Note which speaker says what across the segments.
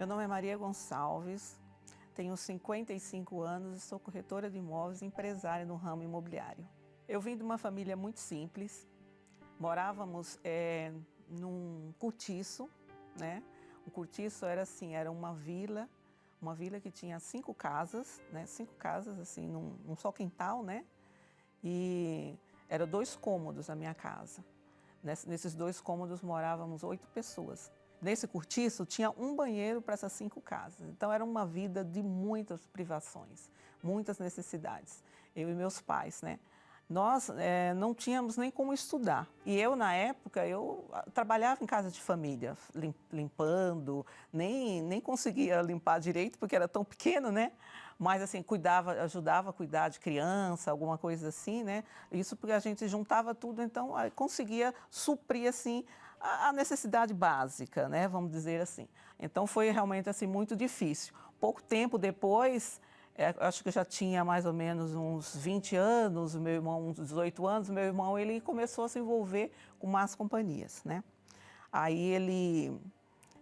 Speaker 1: Meu nome é Maria Gonçalves, tenho 55 anos e sou corretora de imóveis e empresária no ramo imobiliário. Eu vim de uma família muito simples, morávamos num cortiço, né? Um cortiço era assim, era uma vila que tinha 5 casas, né? 5 casas assim, num só quintal, né? E eram 2 cômodos a minha casa. Nesses 2 cômodos morávamos 8 pessoas. Nesse cortiço tinha um banheiro para essas 5 casas. Então era uma vida de muitas privações, muitas necessidades. Eu e meus pais, né? Nós não tínhamos nem como estudar. E eu, na época, eu trabalhava em casa de família, limpando, nem conseguia limpar direito, porque era tão pequeno, né? Mas, assim, ajudava a cuidar de criança, alguma coisa assim, né? Isso porque a gente juntava tudo, então conseguia suprir, assim, a necessidade básica, né? Vamos dizer assim. Então, foi realmente, assim, muito difícil. Pouco tempo depois... acho que eu já tinha mais ou menos uns 20 anos, meu irmão uns 18 anos, meu irmão ele começou a se envolver com más companhias, né? Aí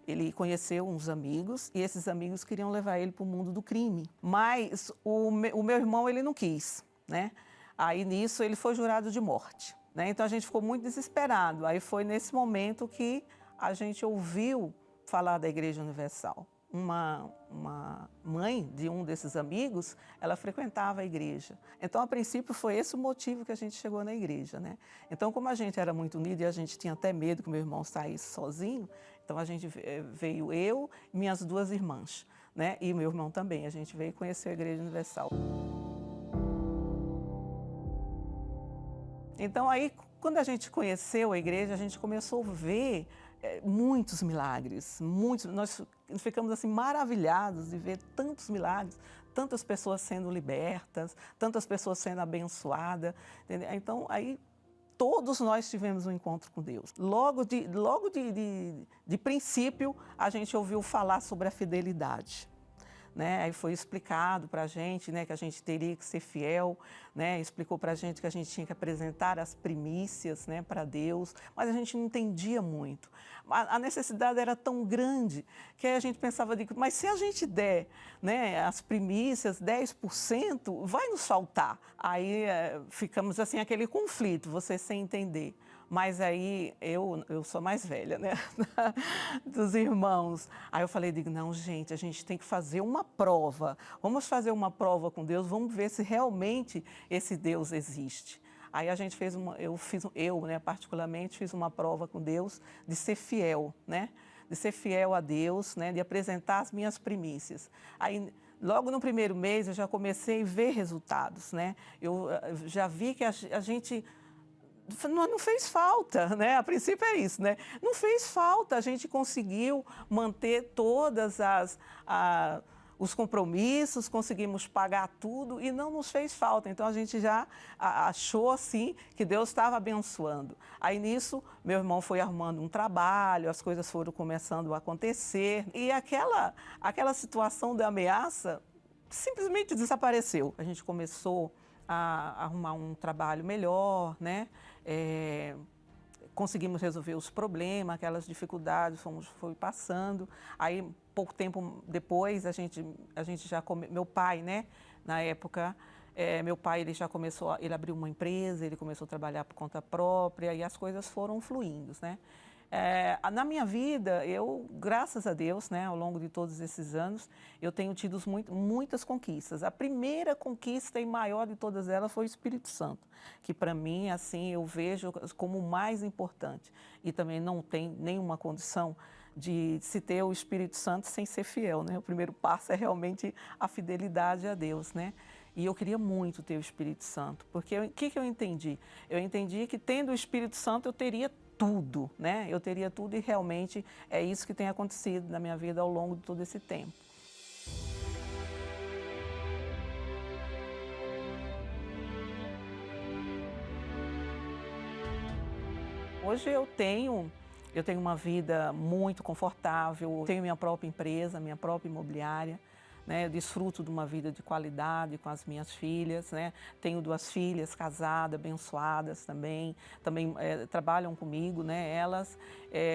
Speaker 1: ele conheceu uns amigos e esses amigos queriam levar ele para o mundo do crime. Mas o meu irmão ele não quis, né? Aí nisso ele foi jurado de morte, né? Então a gente ficou muito desesperado. Aí foi nesse momento que a gente ouviu falar da Igreja Universal. Uma mãe de um desses amigos, ela frequentava a igreja. Então, a princípio, foi esse o motivo que a gente chegou na igreja, né? Então, como a gente era muito unido e a gente tinha até medo que meu irmão saísse sozinho, então a gente veio eu e minhas 2 irmãs, né? E meu irmão também, a gente veio conhecer a Igreja Universal. Então, aí, quando a gente conheceu a igreja, a gente começou a ver muitos milagres, muitos. Nós ficamos assim maravilhados de ver tantos milagres, tantas pessoas sendo libertas, tantas pessoas sendo abençoadas. Entendeu? Então, aí todos nós tivemos um encontro com Deus. Logo de princípio, a gente ouviu falar sobre a fidelidade. Né? Aí foi explicado para a gente, né, que a gente teria que ser fiel, né? Explicou para a gente que a gente tinha que apresentar as primícias, né, para Deus, mas a gente não entendia muito. A necessidade era tão grande que a gente pensava, mas se a gente der, né, as primícias, 10%, vai nos faltar. Aí ficamos assim, aquele conflito, você sem entender. Mas aí eu sou mais velha, né, dos irmãos. Aí eu falei, não, gente, a gente tem que fazer uma prova. Vamos fazer uma prova com Deus, vamos ver se realmente esse Deus existe. Aí a gente fez né, particularmente fiz uma prova com Deus de ser fiel, né? De ser fiel a Deus, né? De apresentar as minhas primícias. Aí, logo no primeiro mês, eu já comecei a ver resultados, né? Eu já vi que a gente... Não fez falta, né? A princípio é isso, né? Não fez falta, a gente conseguiu manter todas os compromissos, conseguimos pagar tudo e não nos fez falta. Então a gente já achou assim que Deus estava abençoando. Aí nisso, meu irmão foi arrumando um trabalho, as coisas foram começando a acontecer e aquela situação de ameaça simplesmente desapareceu. A gente começou a arrumar um trabalho melhor, né? Conseguimos resolver os problemas, aquelas dificuldades, foi passando. Aí, pouco tempo depois, meu pai, né? Na época, meu pai ele já começou, ele abriu uma empresa, ele começou a trabalhar por conta própria e as coisas foram fluindo, né? Na minha vida, graças a Deus, né, ao longo de todos esses anos, eu tenho tido muitas conquistas. A primeira conquista e maior de todas elas foi o Espírito Santo, que para mim, assim, eu vejo como o mais importante. E também não tem nenhuma condição de se ter o Espírito Santo sem ser fiel, né? O primeiro passo é realmente a fidelidade a Deus, né? E eu queria muito ter o Espírito Santo, porque o que eu entendi? Eu entendi que tendo o Espírito Santo eu teria tudo, né? Eu teria tudo e realmente é isso que tem acontecido na minha vida ao longo de todo esse tempo. Hoje eu tenho uma vida muito confortável, tenho minha própria empresa, minha própria imobiliária, né? Eu desfruto de uma vida de qualidade com as minhas filhas, né? Tenho 2 filhas casadas, abençoadas também trabalham comigo, né? Elas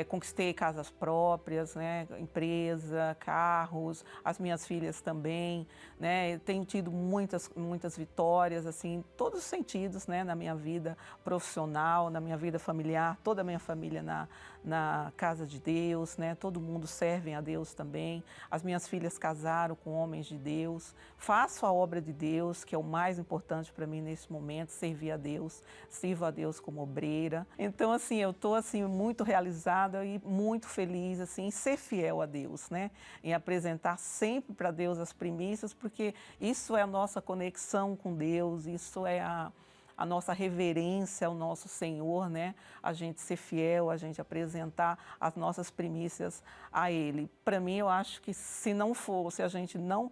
Speaker 1: conquistei casas próprias, né? Empresa, carros, as minhas filhas também, né? Eu tenho tido muitas vitórias, assim, em todos os sentidos, né? Na minha vida profissional, na minha vida familiar, toda a minha família na casa de Deus, né? Todo mundo serve a Deus também. As minhas filhas casaram com homens de Deus. Faço a obra de Deus, que é o mais importante para mim nesse momento, servir a Deus. Sirvo a Deus como obreira. Então, assim, eu estou assim, muito realizada e muito feliz assim, em ser fiel a Deus, né? Em apresentar sempre para Deus as primícias, porque isso é a nossa conexão com Deus, isso é a nossa reverência ao nosso Senhor, né? A gente ser fiel, a gente apresentar as nossas primícias a Ele. Para mim, eu acho que se não for, se a gente não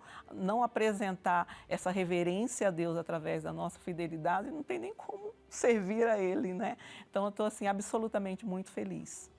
Speaker 1: apresentar essa reverência a Deus através da nossa fidelidade, não tem nem como servir a Ele, né? Então, eu estou assim, absolutamente muito feliz.